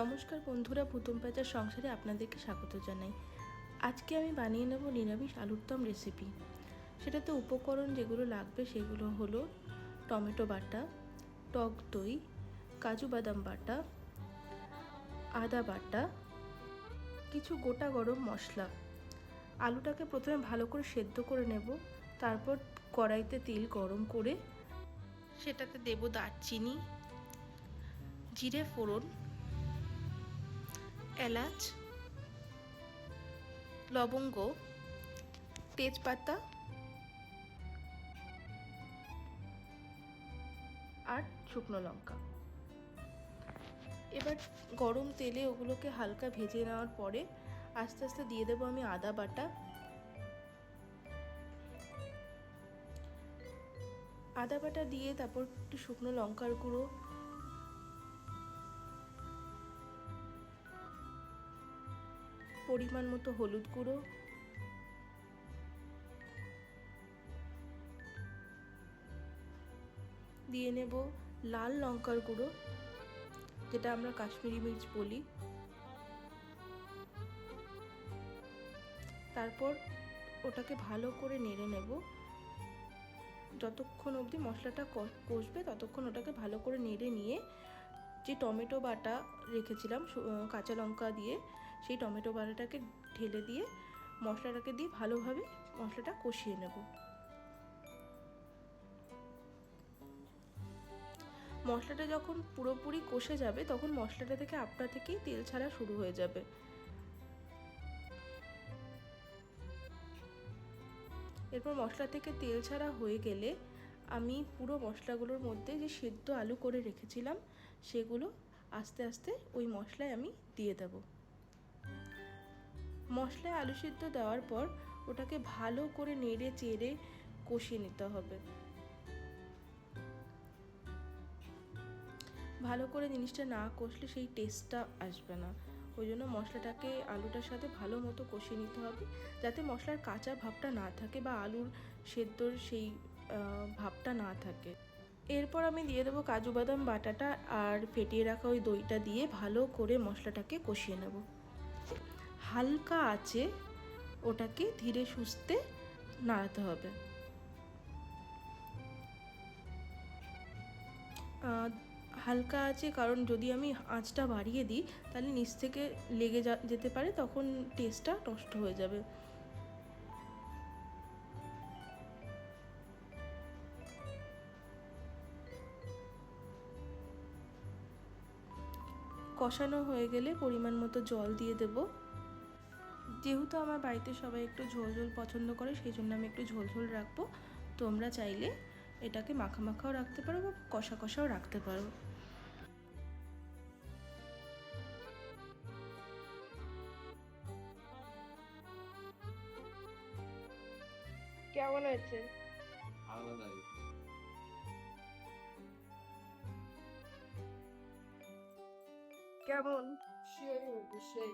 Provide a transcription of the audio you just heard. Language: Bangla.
নমস্কার বন্ধুরা, পুতুম পেঁচার সংসারে আপনাদেরকে স্বাগত জানাই। আজকে আমি বানিয়ে নেব নিরামিষ আলুর দম রেসিপি। সেটাতে উপকরণ যেগুলো লাগবে সেগুলো হলো টমেটো বাটা, টক দই, কাজু বাদাম বাটা, আদা বাটা, কিছু গোটা গরম মশলা। আলুটাকে প্রথমে ভালো করে সেদ্ধ করে নেব। তারপর কড়াইতে তেল গরম করে সেটাতে দেব দারচিনি, জিরে ফোড়ন, এলাচ, লবঙ্গ, তেজপাতা আর শুকনো লঙ্কা। এবার গরম তেলে ওগুলোকে হালকা ভেজে নেওয়ার পরে আস্তে আস্তে দিয়ে দেবো আমি আদা বাটা। আদা বাটা দিয়ে তারপর একটু শুকনো লঙ্কার গুঁড়ো, পরিমাণ মতো হলুদ গুঁড়ো, দিয়ে নেব লাল লঙ্কার গুঁড়ো, যেটা আমরা কাশ্মীরি মির্চ বলি। তারপর ওটাকে ভালো করে নেড়ে নেব। যতক্ষণ অবধি মশলাটা কষবে ততক্ষণ ওটাকে ভালো করে নেড়ে নিয়ে যে টমেটো বাটা রেখেছিলাম কাঁচা লঙ্কা দিয়ে, সেই টমেটো বাটাটাকে ঢেলে দিয়ে মশলাটাকে দিয়ে ভালোভাবে মশলাটা কষিয়ে নেব। মশলাটা যখন পুরোপুরি কষে যাবে তখন মশলাটা থেকে আপনা থেকেই তেল ছাড়া শুরু হয়ে যাবে। এরপর মশলা থেকে তেল ছাড়া হয়ে গেলে আমি পুরো মশলাগুলোর মধ্যে যে সেদ্ধ আলু করে রেখেছিলাম সেগুলো আস্তে আস্তে ওই মশলায় আমি দিয়ে দেব। মশলায় আলু সেদ্ধ দেওয়ার পর ওটাকে ভালো করে নেড়ে চেড়ে কষিয়ে নিতে হবে। ভালো করে জিনিসটা না কষলে সেই টেস্টটা আসবে না। ওই জন্য মশলাটাকে আলুটার সাথে ভালো মতো কষিয়ে নিতে হবে, যাতে মশলার কাঁচা ভাবটা না থাকে বা আলুর সেদ্ধর সেই ভাবটা না থাকে। এরপর আমি দিয়ে দেবো কাজু বাদাম বাটাটা আর ফেটিয়ে রাখা ওই দইটা দিয়ে ভালো করে মশলাটাকে কষিয়ে নেব। হালকা আঁচে ওটাকে ধীরে সুস্থে নাড়াতে হবে। হালকা আছে, কারণ যদি আমি আঁচটা বাড়িয়ে দিই তাহলে নিচ থেকে লেগে যেতে পারে, তখন টেস্টটা নষ্ট হয়ে যাবে। কষানো হয়ে গেলে পরিমাণ মতো জল দিয়ে দেব। যেহেতু আমার বাড়িতে সবাই একটু ঝোল ঝোল পছন্দ করে, সেই জন্য আমি একটু ঝোল ঝোল রাখবো। তোমরা চাইলে এটাকে মাখা মাখাও রাখতে পারো বা কষা কষাও রাখতে পারো। কেমন হয়েছে? আলাদাই। কেমন? সেই